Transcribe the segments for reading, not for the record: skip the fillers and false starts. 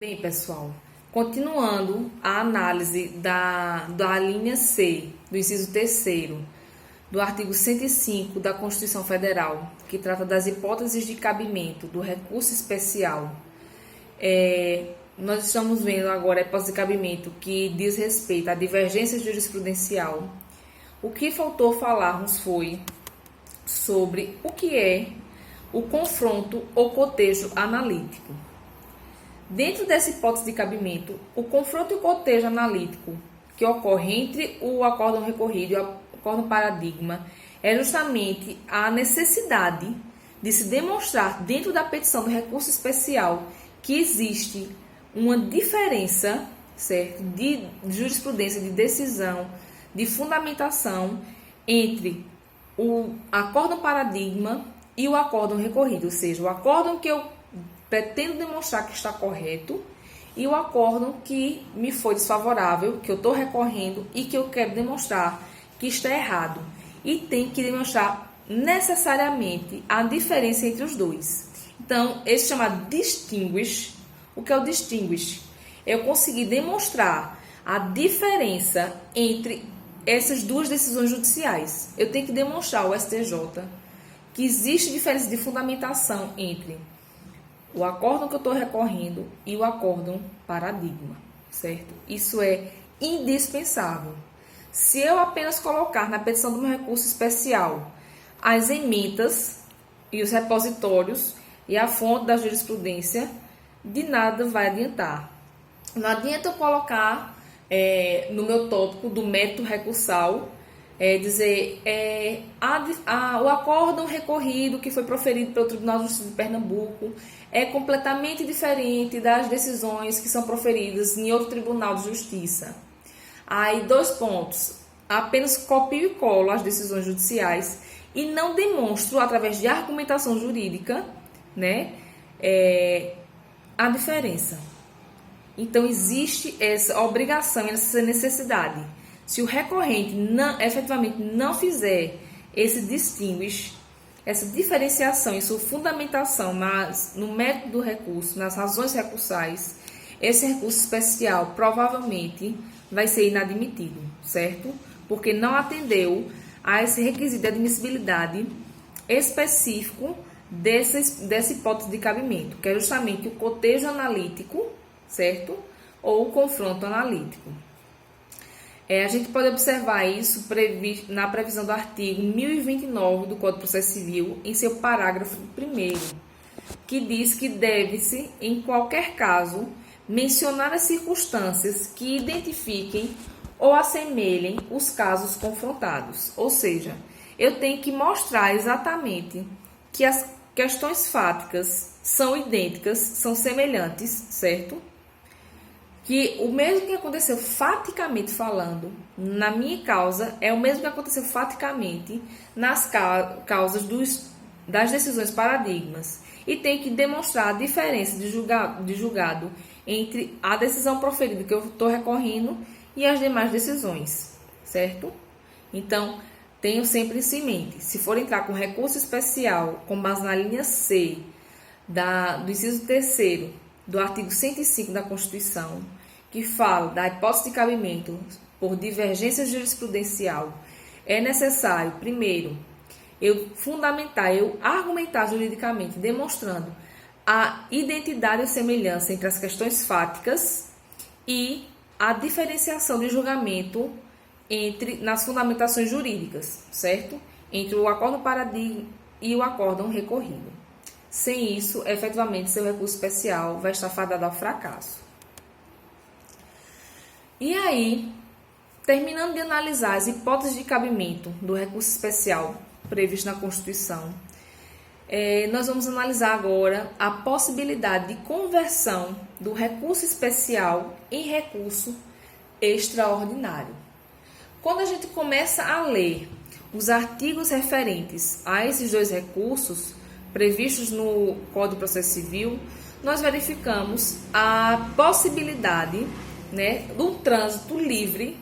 Bem, pessoal, continuando a análise da linha C, do inciso 3º, do artigo 105 da Constituição Federal, que trata das hipóteses de cabimento do recurso especial, nós estamos vendo agora a hipótese de cabimento que diz respeito à divergência jurisprudencial. O que faltou falarmos foi sobre o que é o confronto ou cotejo analítico. Dentro dessa hipótese de cabimento, o confronto e o cotejo analítico que ocorre entre o acórdão recorrido e o acórdão paradigma é justamente a necessidade de se demonstrar dentro da petição do recurso especial que existe uma diferença, certo, de jurisprudência, de decisão, de fundamentação entre o acórdão paradigma e o acórdão recorrido, ou seja, o acórdão que eu pretendo demonstrar que está correto e o acórdão que me foi desfavorável, que eu estou recorrendo e que eu quero demonstrar que está errado. E tem que demonstrar necessariamente a diferença entre os dois. Então, esse chamado distinguish, o que é o distinguish? Eu consegui demonstrar a diferença entre essas duas decisões judiciais. Eu tenho que demonstrar ao STJ que existe diferença de fundamentação entre o acórdão que eu estou recorrendo e o acórdão paradigma, certo? Isso é indispensável. Se eu apenas colocar na petição do meu recurso especial as ementas e os repositórios e a fonte da jurisprudência, de nada vai adiantar. Não adianta eu colocar no meu tópico do método recursal, dizer o acórdão recorrido que foi proferido pelo Tribunal de Justiça de Pernambuco é completamente diferente das decisões que são proferidas em outro Tribunal de Justiça. Aí, 2 pontos. Apenas copio e colo as decisões judiciais e não demonstro, através de argumentação jurídica, a diferença. Então, existe essa obrigação, essa necessidade. Se o recorrente efetivamente não fizer esse distinguish, essa diferenciação e sua fundamentação no método do recurso, nas razões recursais, esse recurso especial provavelmente vai ser inadmitido, certo? Porque não atendeu a esse requisito de admissibilidade específico dessa hipótese de cabimento, que é justamente o cotejo analítico, certo? Ou o confronto analítico. A gente pode observar isso na previsão do artigo 1029 do Código de Processo Civil, em seu parágrafo 1º, que diz que deve-se, em qualquer caso, mencionar as circunstâncias que identifiquem ou assemelhem os casos confrontados. Ou seja, eu tenho que mostrar exatamente que as questões fáticas são idênticas, são semelhantes, certo? Que o mesmo que aconteceu faticamente falando na minha causa é o mesmo que aconteceu faticamente nas causas das decisões paradigmas. E tem que demonstrar a diferença de julgado entre a decisão proferida que eu estou recorrendo e as demais decisões, certo? Então, tenham sempre isso em mente. Se for entrar com recurso especial, com base na linha C do inciso 3º do artigo 105 da Constituição, que fala da hipótese de cabimento por divergência jurisprudencial, é necessário, primeiro, eu argumentar juridicamente, demonstrando a identidade e semelhança entre as questões fáticas e a diferenciação de julgamento nas fundamentações jurídicas, certo? Entre o acórdão paradigma e o acórdão recorrido. Sem isso, efetivamente, seu recurso especial vai estar fadado ao fracasso. E aí, terminando de analisar as hipóteses de cabimento do recurso especial previsto na Constituição, nós vamos analisar agora a possibilidade de conversão do recurso especial em recurso extraordinário. Quando a gente começa a ler os artigos referentes a esses 2 recursos previstos no Código de Processo Civil, nós verificamos a possibilidade do trânsito livre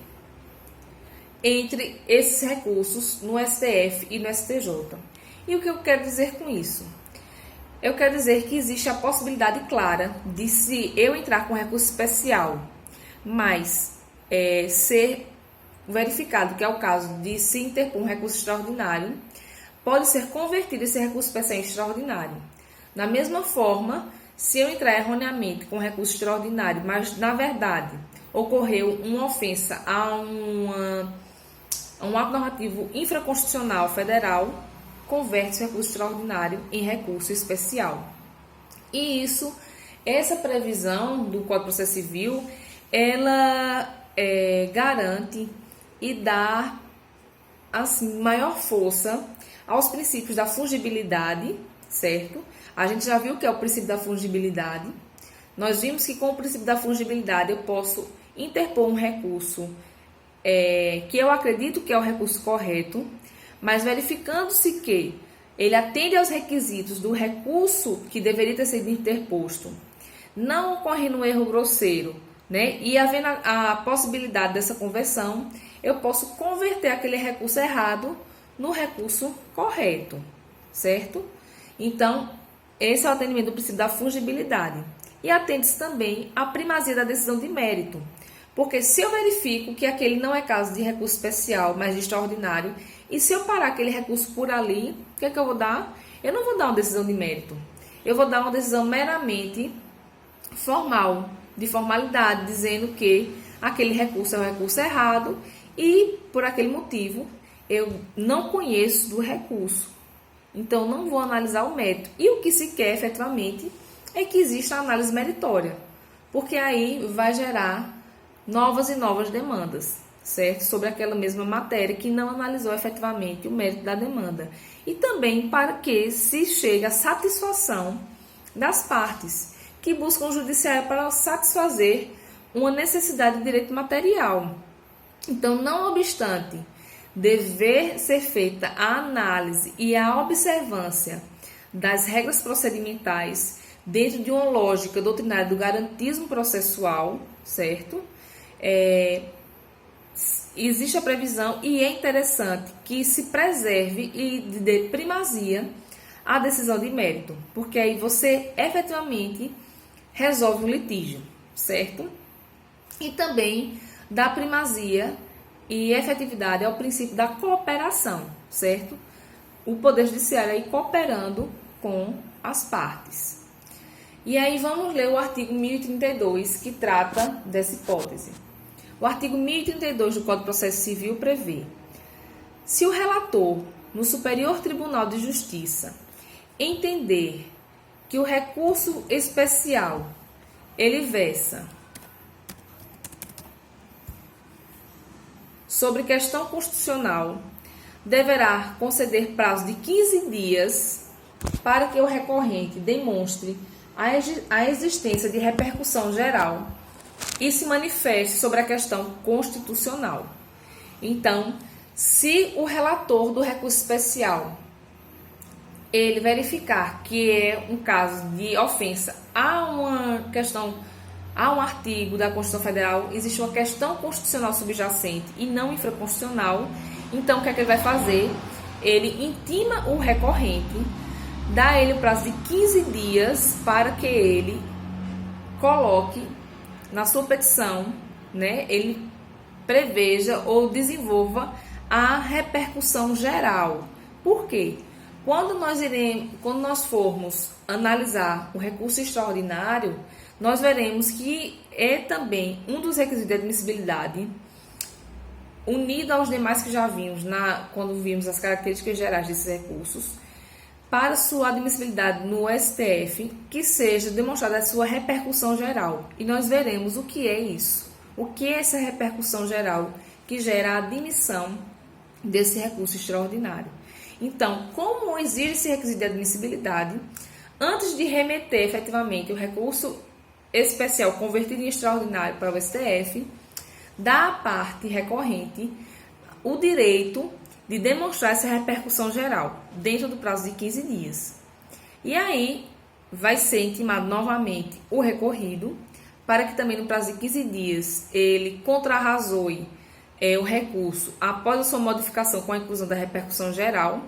entre esses recursos no STF e no STJ. E o que eu quero dizer com isso? Eu quero dizer que existe a possibilidade clara de, se eu entrar com recurso especial, mas ser verificado que é o caso de se interpor um recurso extraordinário, pode ser convertido esse recurso especial em extraordinário. Da mesma forma, se eu entrar erroneamente com recurso extraordinário, mas na verdade ocorreu uma ofensa a um ato normativo infraconstitucional federal, converte o recurso extraordinário em recurso especial. E essa previsão do Código de Processo Civil, ela garante e dá assim, maior força aos princípios da fungibilidade, certo? A gente já viu que é o princípio da fungibilidade. Nós vimos que com o princípio da fungibilidade eu posso interpor um recurso que eu acredito que é o recurso correto, mas verificando-se que ele atende aos requisitos do recurso que deveria ter sido interposto, não ocorrendo um erro grosseiro, né? E havendo a possibilidade dessa conversão, eu posso converter aquele recurso errado no recurso correto, certo? Então, esse é o atendimento do princípio da fungibilidade. E atende-se também à primazia da decisão de mérito, porque se eu verifico que aquele não é caso de recurso especial, mas de extraordinário, e se eu parar aquele recurso por ali, o que é que eu vou dar? Eu não vou dar uma decisão de mérito. Eu vou dar uma decisão meramente formal, de formalidade, dizendo que aquele recurso é o recurso errado e, por aquele motivo, eu não conheço do recurso. Então, não vou analisar o mérito. E o que se quer, efetivamente, é que exista a análise meritória, porque aí vai gerar novas e novas demandas, certo? Sobre aquela mesma matéria que não analisou efetivamente o mérito da demanda. E também para que se chegue à satisfação das partes que buscam o judiciário para satisfazer uma necessidade de direito material. Então, não obstante dever ser feita a análise e a observância das regras procedimentais dentro de uma lógica doutrinária do garantismo processual, certo? Existe a previsão e é interessante que se preserve e dê primazia à decisão de mérito, porque aí você efetivamente resolve o litígio, certo? E também dá primazia e efetividade ao princípio da cooperação, certo? O Poder Judiciário aí cooperando com as partes. E aí vamos ler o artigo 1032, que trata dessa hipótese. O artigo 1032 do Código de Processo Civil prevê: se o relator, no Superior Tribunal de Justiça, entender que o recurso especial ele versa sobre questão constitucional, deverá conceder prazo de 15 dias para que o recorrente demonstre a existência de repercussão geral e se manifeste sobre a questão constitucional. Então, se o relator do recurso especial ele verificar que é um caso de ofensa a uma questão, a um artigo da Constituição Federal, existe uma questão constitucional subjacente e não infraconstitucional, então o que é que ele vai fazer? Ele intima o recorrente, dá a ele o prazo de 15 dias para que ele coloque na sua petição, né, ele preveja ou desenvolva a repercussão geral. Por quê? Quando nós formos analisar o recurso extraordinário, nós veremos que é também um dos requisitos de admissibilidade, unido aos demais que já vimos quando vimos as características gerais desses recursos, para sua admissibilidade no STF, que seja demonstrada a sua repercussão geral. E nós veremos o que é isso. O que é essa repercussão geral que gera a admissão desse recurso extraordinário. Então, como exige esse requisito de admissibilidade, antes de remeter efetivamente o recurso especial convertido em extraordinário para o STF, dá à parte recorrente o direito de demonstrar essa repercussão geral, dentro do prazo de 15 dias. E aí, vai ser intimado novamente o recorrido, para que também no prazo de 15 dias ele contrarrazoe o recurso após a sua modificação com a inclusão da repercussão geral,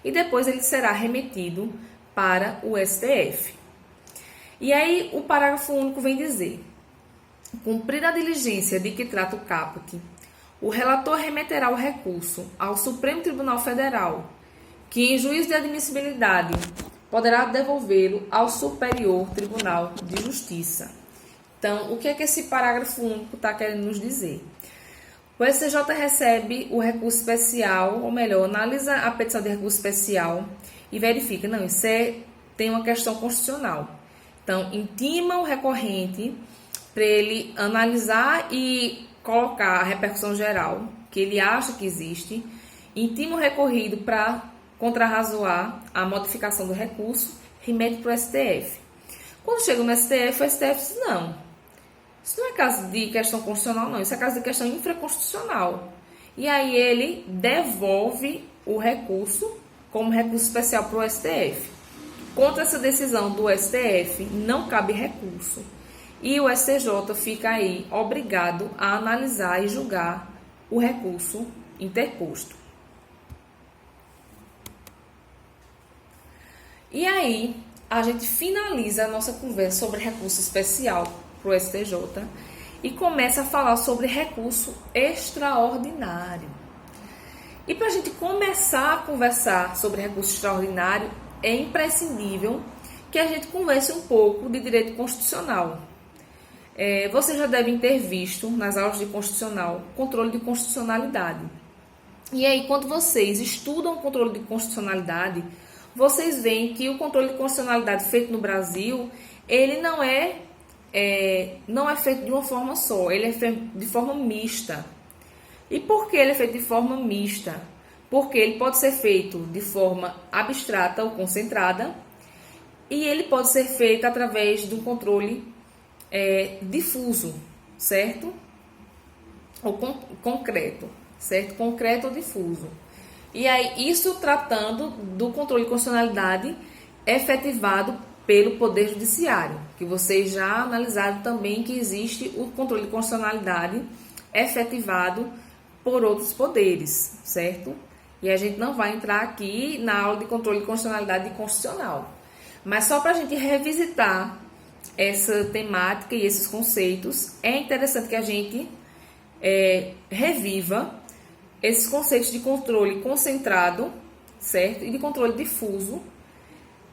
e depois ele será remetido para o STF. E aí o parágrafo único vem dizer: cumprida a diligência de que trata o caput, o relator remeterá o recurso ao Supremo Tribunal Federal, que em juízo de admissibilidade poderá devolvê-lo ao Superior Tribunal de Justiça. Então, o que é que esse parágrafo único está querendo nos dizer? O STJ recebe o recurso especial, ou melhor, analisa a petição de recurso especial e verifica, não, isso tem uma questão constitucional. Então, intima o recorrente para ele analisar e colocar a repercussão geral, que ele acha que existe, intima o recorrido para contrarrazoar a modificação do recurso, remete para o STF. Quando chega no STF, o STF diz, não, isso não é caso de questão constitucional, não, isso é caso de questão infraconstitucional. E aí ele devolve o recurso como recurso especial para o STF. Contra essa decisão do STF, não cabe recurso. E o STJ fica aí obrigado a analisar e julgar o recurso interposto. E aí, a gente finaliza a nossa conversa sobre recurso especial para o STJ e começa a falar sobre recurso extraordinário. E para a gente começar a conversar sobre recurso extraordinário, é imprescindível que a gente converse um pouco de direito constitucional. Vocês já devem ter visto nas aulas de constitucional controle de constitucionalidade. E aí, quando vocês estudam o controle de constitucionalidade, vocês veem que o controle de constitucionalidade feito no Brasil, ele não é feito de uma forma só, ele é feito de forma mista. E por que ele é feito de forma mista? Porque ele pode ser feito de forma abstrata ou concentrada, e ele pode ser feito através do controle difuso, certo? Ou concreto, certo? Concreto ou difuso. E aí, isso tratando do controle de constitucionalidade efetivado pelo Poder Judiciário, que vocês já analisaram também que existe o controle de constitucionalidade efetivado por outros poderes, certo? E a gente não vai entrar aqui na aula de controle de constitucionalidade constitucional. Mas só para a gente revisitar essa temática e esses conceitos, é interessante que a gente reviva esses conceitos de controle concentrado, certo? E de controle difuso,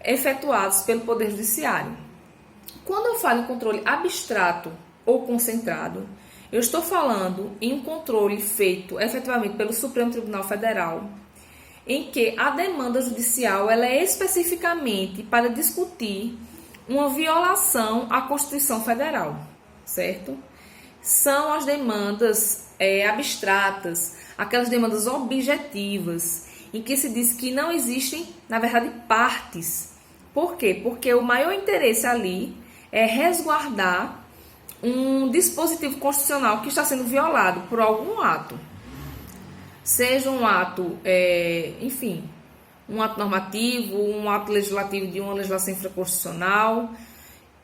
efetuados pelo Poder Judiciário. Quando eu falo em controle abstrato ou concentrado, eu estou falando em um controle feito efetivamente pelo Supremo Tribunal Federal, em que a demanda judicial ela é especificamente para discutir uma violação à Constituição Federal, certo? São as demandas abstratas, aquelas demandas objetivas, em que se diz que não existem, na verdade, partes. Por quê? Porque o maior interesse ali é resguardar um dispositivo constitucional que está sendo violado por algum ato. Seja um ato, um ato normativo, um ato legislativo de uma legislação infraconstitucional.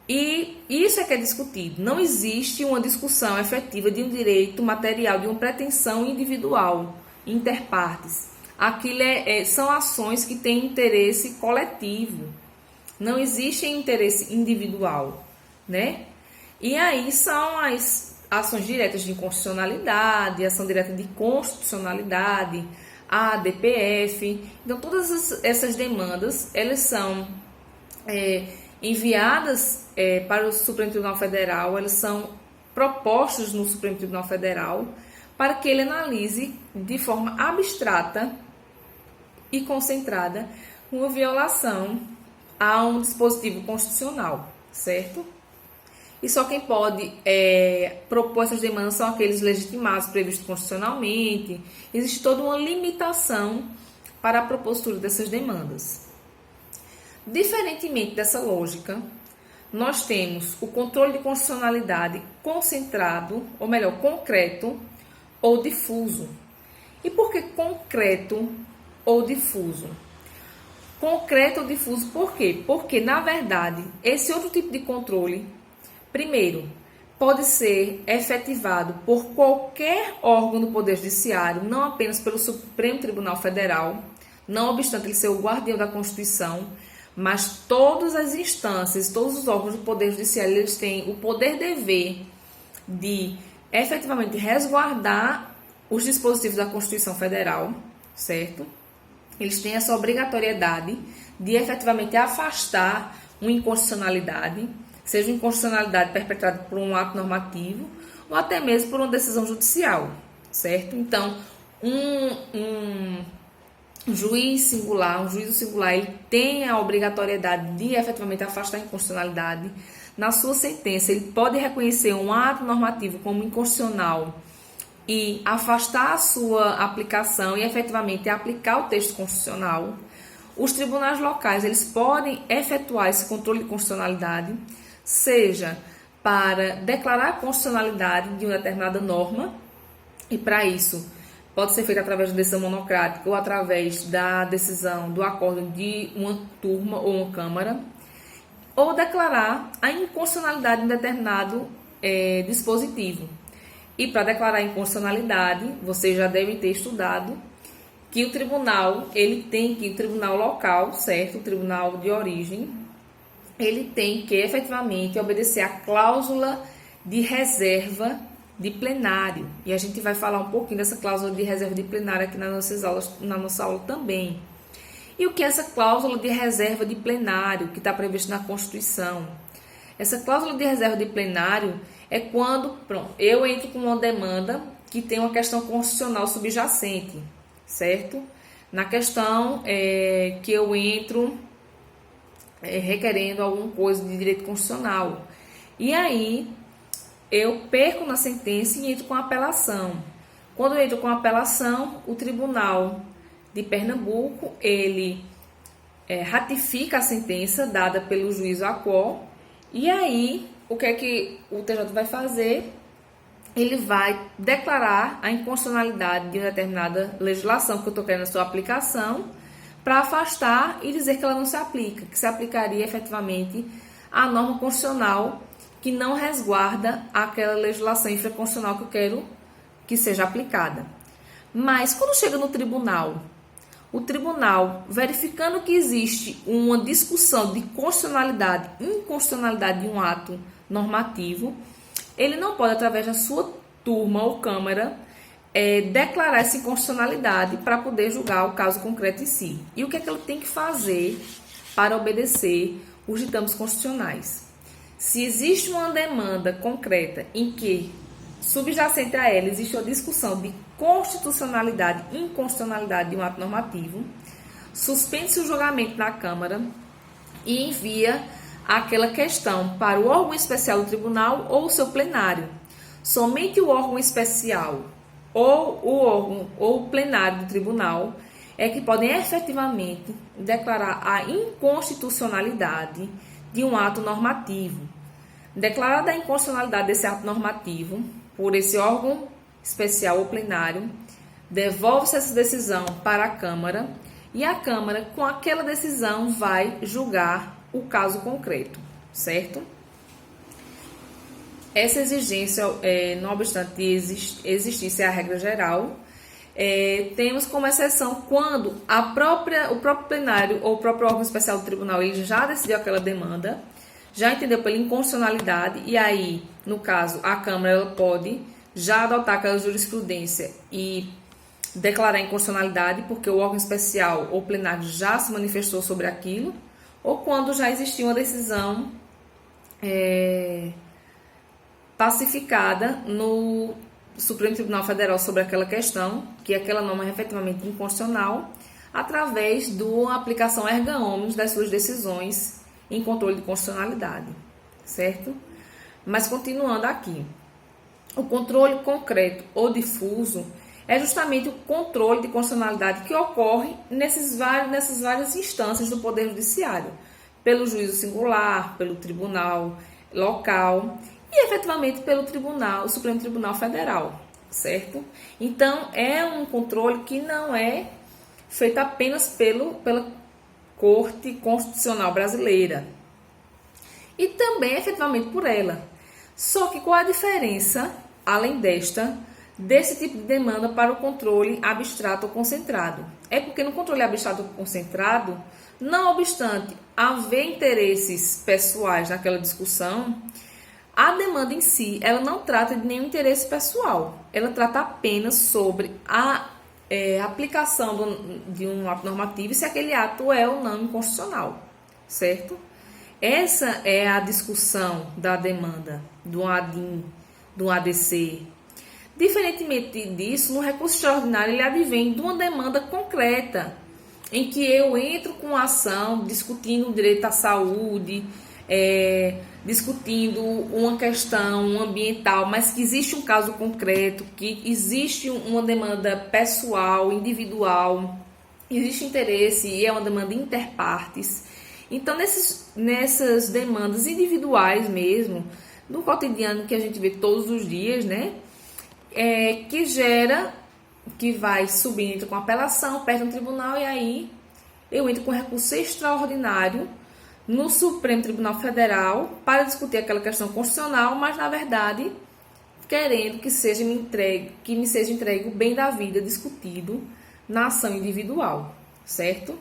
E isso é que é discutido. Não existe uma discussão efetiva de um direito material, de uma pretensão individual, interpartes. Aquilo são ações que têm interesse coletivo. Não existe interesse individual, né? E aí são as ações diretas de inconstitucionalidade, ação direta de constitucionalidade, a ADPF. Então, todas essas demandas, elas são enviadas para o Supremo Tribunal Federal, elas são propostas no Supremo Tribunal Federal para que ele analise de forma abstrata e concentrada uma violação a um dispositivo constitucional, certo? E só quem pode propor essas demandas são aqueles legitimados, previstos constitucionalmente. Existe toda uma limitação para a propositura dessas demandas. Diferentemente dessa lógica, nós temos o controle de constitucionalidade concentrado, ou melhor, concreto ou difuso. E por que concreto ou difuso? Concreto ou difuso por quê? Porque, na verdade, esse outro tipo de controle, primeiro, pode ser efetivado por qualquer órgão do Poder Judiciário, não apenas pelo Supremo Tribunal Federal, não obstante ele ser o guardião da Constituição, mas todas as instâncias, todos os órgãos do Poder Judiciário, eles têm o poder-dever de efetivamente resguardar os dispositivos da Constituição Federal, certo? Eles têm essa obrigatoriedade de efetivamente afastar uma inconstitucionalidade, seja uma inconstitucionalidade perpetrada por um ato normativo ou até mesmo por uma decisão judicial, certo? Então, um juiz singular, um juízo singular, ele tem a obrigatoriedade de efetivamente afastar a inconstitucionalidade. Na sua sentença, ele pode reconhecer um ato normativo como inconstitucional e afastar a sua aplicação e efetivamente aplicar o texto constitucional. Os tribunais locais, eles podem efetuar esse controle de constitucionalidade, seja para declarar a constitucionalidade de uma determinada norma, e para isso pode ser feito através da decisão monocrática ou através da decisão do acordo de uma turma ou uma câmara, ou declarar a inconstitucionalidade de um determinado dispositivo. E para declarar a inconstitucionalidade, vocês já devem ter estudado que o tribunal, o tribunal local, certo? O tribunal de origem, ele tem que efetivamente obedecer à cláusula de reserva de plenário. E a gente vai falar um pouquinho dessa cláusula de reserva de plenário aqui nas nossas aulas, na nossa aula também. E o que é essa cláusula de reserva de plenário que está prevista na Constituição? Essa cláusula de reserva de plenário é quando, eu entro com uma demanda que tem uma questão constitucional subjacente, certo? Na questão que eu entro requerendo alguma coisa de direito constitucional. E aí, eu perco na sentença e entro com apelação. Quando eu entro com apelação, o Tribunal de Pernambuco, ele ratifica a sentença dada pelo juiz Acó, e aí, o que é que o TJ vai fazer? Ele vai declarar a inconstitucionalidade de uma determinada legislação que eu estou querendo a sua aplicação, para afastar e dizer que ela não se aplica, que se aplicaria efetivamente a norma constitucional que não resguarda aquela legislação infraconstitucional que eu quero que seja aplicada. Mas quando chega no tribunal, o tribunal, verificando que existe uma discussão de constitucionalidade e inconstitucionalidade de um ato normativo, ele não pode, através da sua turma ou câmara, declarar essa inconstitucionalidade para poder julgar o caso concreto em si. E o que é que ele tem que fazer para obedecer os ditames constitucionais? Se existe uma demanda concreta em que, subjacente a ela, existe uma discussão de constitucionalidade e inconstitucionalidade de um ato normativo, suspende-se o julgamento na Câmara e envia aquela questão para o órgão especial do tribunal ou o seu plenário. Somente o órgão especial ou o órgão ou o plenário do tribunal é que podem efetivamente declarar a inconstitucionalidade de um ato normativo. Declarada a inconstitucionalidade desse ato normativo por esse órgão especial ou plenário, devolve-se essa decisão para a Câmara e a Câmara, com aquela decisão, vai julgar o caso concreto, certo? Essa exigência, não obstante existisse a regra geral, temos como exceção quando o próprio plenário ou o próprio órgão especial do tribunal ele já decidiu aquela demanda, já entendeu pela inconstitucionalidade, e aí, no caso, a Câmara ela pode já adotar aquela jurisprudência e declarar a inconstitucionalidade, porque o órgão especial ou plenário já se manifestou sobre aquilo, ou quando já existia uma decisão pacificada no Supremo Tribunal Federal sobre aquela questão, que aquela norma é efetivamente inconstitucional, através da aplicação erga omnes das suas decisões em controle de constitucionalidade, certo? Mas continuando aqui, o controle concreto ou difuso é justamente o controle de constitucionalidade que ocorre nessas várias instâncias do Poder Judiciário, pelo juízo singular, pelo tribunal local e, efetivamente, pelo Supremo Tribunal Federal, certo? Então, é um controle que não é feito apenas pela Corte Constitucional Brasileira e também, efetivamente, por ela. Só que qual a diferença, além desse tipo de demanda para o controle abstrato ou concentrado? É porque no controle abstrato ou concentrado, Não obstante haver interesses pessoais naquela discussão, a demanda em si, ela não trata de nenhum interesse pessoal. Ela trata apenas sobre a aplicação de um ato normativo e se aquele ato é ou não inconstitucional, certo? Essa é a discussão da demanda do ADIM, do ADC. Diferentemente disso, no recurso extraordinário, ele advém de uma demanda concreta, em que eu entro com a ação discutindo o direito à saúde, discutindo uma questão ambiental, mas que existe um caso concreto, que existe uma demanda pessoal, individual, existe interesse e é uma demanda interpartes. Então, nessas demandas individuais mesmo, no cotidiano que a gente vê todos os dias, né? Que vai subindo com apelação, perde no tribunal e aí eu entro com recurso extraordinário no Supremo Tribunal Federal para discutir aquela questão constitucional, mas na verdade querendo que me seja entregue o bem da vida discutido na ação individual, certo?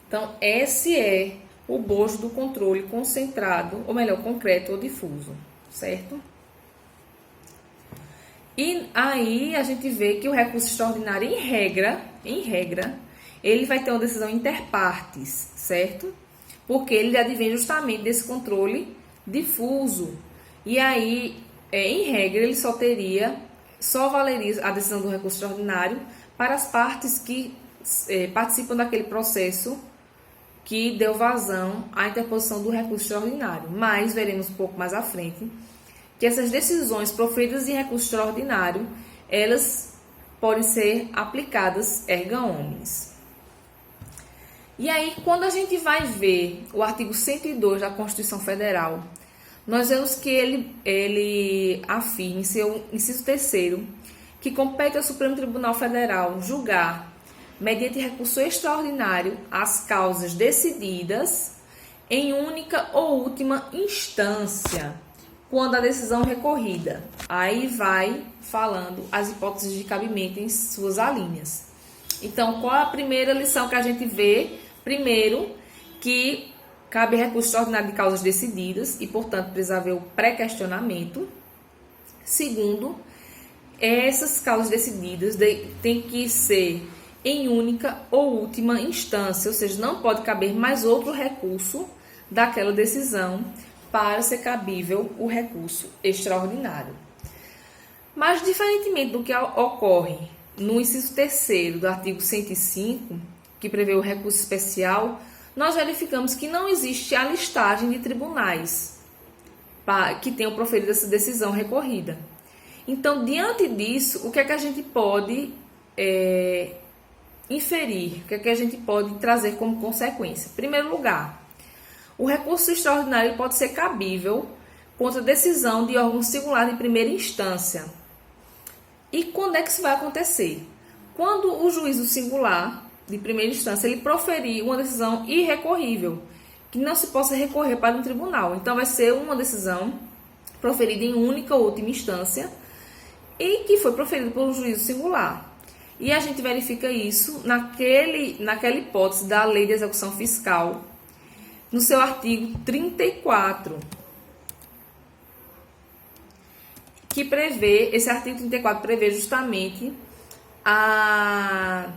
Então, esse é o bojo do controle concentrado, ou melhor, concreto ou difuso, certo? E aí a gente vê que o recurso extraordinário, em regra, ele vai ter uma decisão interpartes, certo? Porque ele advém justamente desse controle difuso. E aí, em regra, ele só valeria a decisão do recurso extraordinário para as partes que participam daquele processo que deu vazão à interposição do recurso extraordinário. Mas veremos um pouco mais à frente que essas decisões proferidas em recurso extraordinário, elas podem ser aplicadas erga omnes. E aí, quando a gente vai ver o artigo 102 da Constituição Federal, nós vemos que ele afirma em seu inciso 3º que compete ao Supremo Tribunal Federal julgar, mediante recurso extraordinário, as causas decididas em única ou última instância, quando a decisão recorrida. Aí vai falando as hipóteses de cabimento em suas alíneas. Então, qual a primeira lição que a gente vê? Primeiro, que cabe recurso extraordinário de causas decididas e, portanto, precisa haver o pré-questionamento. Segundo, essas causas decididas têm que ser em única ou última instância, ou seja, não pode caber mais outro recurso daquela decisão para ser cabível o recurso extraordinário. Mas, diferentemente do que ocorre no inciso 3º do artigo 105, que prevê o recurso especial, nós verificamos que não existe a listagem de tribunais que tenham proferido essa decisão recorrida. Então, diante disso, o que é que a gente pode inferir? O que é que a gente pode trazer como consequência? Em primeiro lugar, o recurso extraordinário pode ser cabível contra decisão de órgão singular de primeira instância. E quando é que isso vai acontecer? Quando o juízo singular de primeira instância ele proferir uma decisão irrecorrível, que não se possa recorrer para um tribunal. Então, vai ser uma decisão proferida em única ou última instância e que foi proferida pelo juízo singular. E a gente verifica isso naquela hipótese da Lei de Execução Fiscal, no seu artigo 34, que prevê, esse artigo 34 prevê justamente a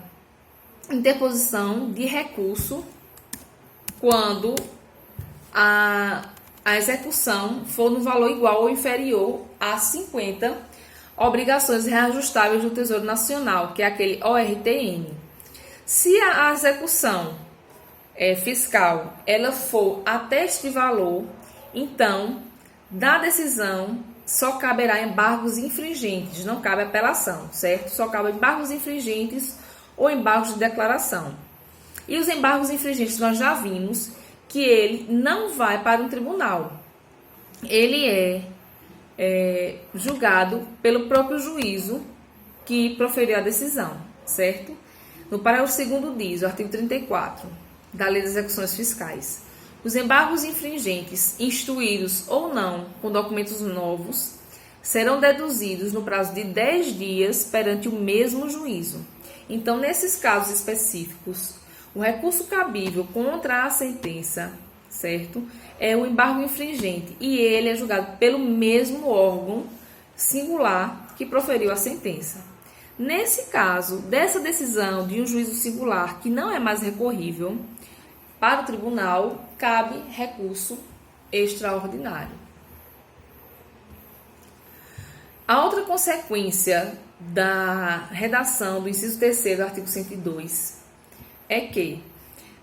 interposição de recurso quando a execução for no valor igual ou inferior a 50 obrigações reajustáveis do Tesouro Nacional, que é aquele ORTN. Se a execução fiscal ela for até este valor, então, da decisão só caberá embargos infringentes, não cabe apelação, certo? Só cabe embargos infringentes ou embargos de declaração. E os embargos infringentes nós já vimos que ele não vai para um tribunal. Ele é julgado pelo próprio juízo que proferiu a decisão, certo? No parágrafo 2º diz, o artigo 34 da Lei das Execuções Fiscais: os embargos infringentes, instruídos ou não com documentos novos, serão deduzidos no prazo de 10 dias perante o mesmo juízo. Então, nesses casos específicos, O recurso cabível contra a sentença, certo? É o embargo infringente e ele é julgado pelo mesmo órgão singular que proferiu a sentença. Nesse caso, dessa decisão de um juízo singular que não é mais recorrível, para o tribunal cabe recurso extraordinário. A outra consequência da redação do inciso 3º do artigo 102 é que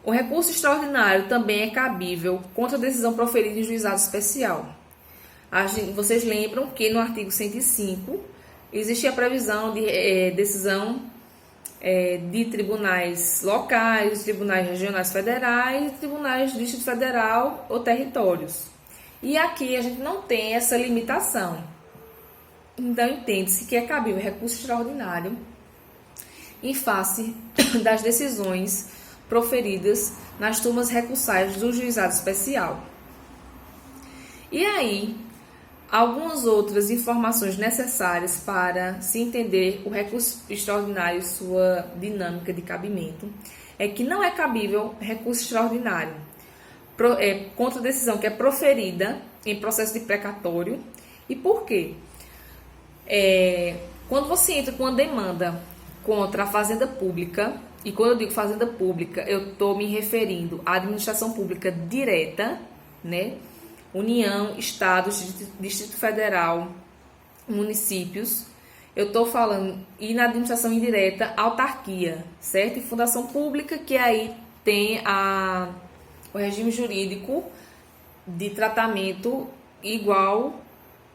o recurso extraordinário também é cabível contra a decisão proferida em juizado especial. Vocês lembram que no artigo 105 existia a previsão de decisão de tribunais locais, tribunais regionais federais, tribunais de Distrito Federal ou territórios. E aqui a gente não tem essa limitação. Então, entende-se que é cabível recurso extraordinário em face das decisões proferidas nas turmas recursais do juizado especial. E aí, algumas outras informações necessárias para se entender o recurso extraordinário e sua dinâmica de cabimento é que não é cabível recurso extraordinário contra a decisão que é proferida em processo de precatório. E por quê? Quando você entra com uma demanda contra a fazenda pública, e quando eu digo fazenda pública, eu estou me referindo à administração pública direta, né? União, Estados, Distrito Federal, municípios. Eu estou falando, e na administração indireta, autarquia, certo? E fundação pública, que aí tem o regime jurídico de tratamento igual,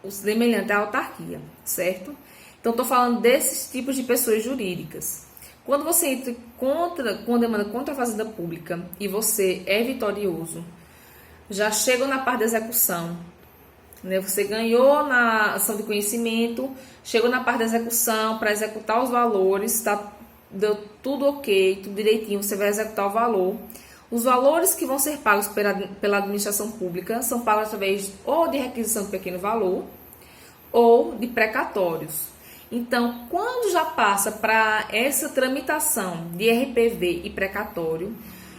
semelhante à autarquia, certo? Então, estou falando desses tipos de pessoas jurídicas. Quando você entra com a demanda contra a fazenda pública e você é vitorioso, já chega na parte da execução, né? Você ganhou na ação de conhecimento, chegou na parte da execução para executar os valores, deu tudo ok, tudo direitinho, você vai executar o valor. Os valores que vão ser pagos pela administração pública são pagos através ou de requisição de pequeno valor ou de precatórios. Então, quando já passa para essa tramitação de RPV e precatório,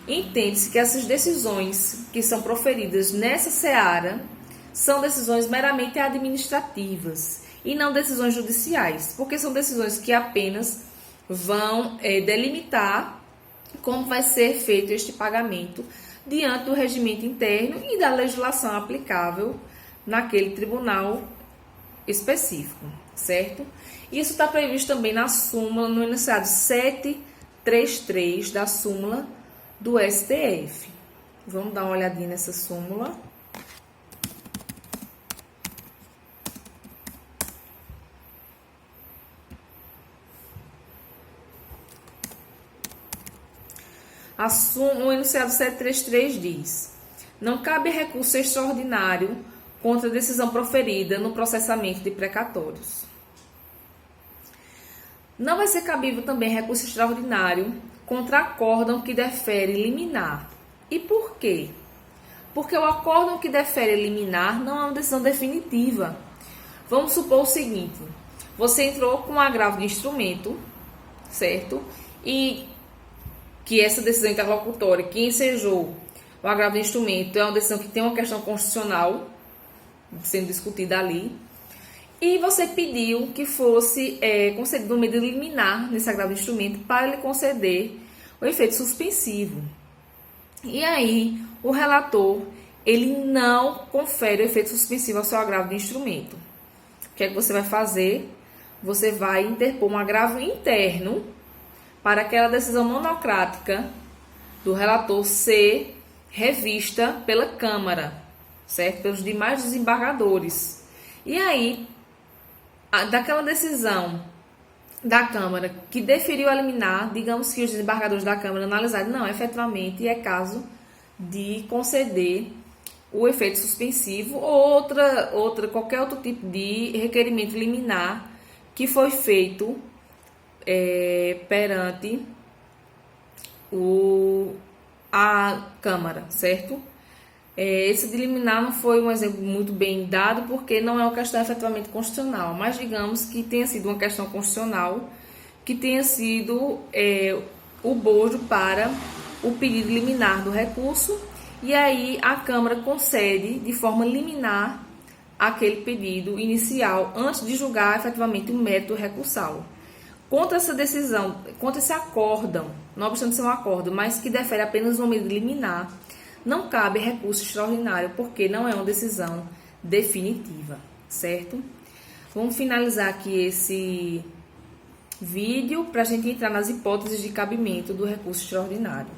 entende-se que essas decisões que são proferidas nessa seara são decisões meramente administrativas e não decisões judiciais, porque são decisões que apenas vão delimitar como vai ser feito este pagamento diante do regimento interno e da legislação aplicável naquele tribunal específico, certo? Isso está previsto também na súmula, no enunciado 733 da súmula do STF. Vamos dar uma olhadinha nessa súmula. O enunciado 733 diz: não cabe recurso extraordinário contra a decisão proferida no processamento de precatórios. Não vai ser cabível também recurso extraordinário contra acórdão que defere liminar. E por quê? Porque o acórdão que defere liminar não é uma decisão definitiva. Vamos supor o seguinte: você entrou com um agravo de instrumento, certo? E que essa decisão interlocutória que ensejou o agravo de instrumento é uma decisão que tem uma questão constitucional sendo discutida ali. E você pediu que fosse concedido uma medida liminar nesse agravo de instrumento para lhe conceder o efeito suspensivo. E aí, o relator, ele não confere o efeito suspensivo ao seu agravo de instrumento. O que é que você vai fazer? Você vai interpor um agravo interno para aquela decisão monocrática do relator ser revista pela Câmara, certo? Pelos demais desembargadores. E aí, daquela decisão da Câmara que deferiu a liminar, digamos que os desembargadores da Câmara analisaram, não, efetivamente é caso de conceder o efeito suspensivo ou qualquer outro tipo de requerimento liminar que foi feito perante a Câmara, certo? Esse de liminar não foi um exemplo muito bem dado, porque não é uma questão efetivamente constitucional, mas digamos que tenha sido uma questão constitucional, que tenha sido o bojo para o pedido liminar do recurso e aí a Câmara concede de forma liminar aquele pedido inicial antes de julgar efetivamente o mérito recursal. Contra essa decisão, contra esse acórdão, não obstante ser um acórdão, mas que defere apenas uma medida liminar, não cabe recurso extraordinário, porque não é uma decisão definitiva, certo? Vamos finalizar aqui esse vídeo para a gente entrar nas hipóteses de cabimento do recurso extraordinário.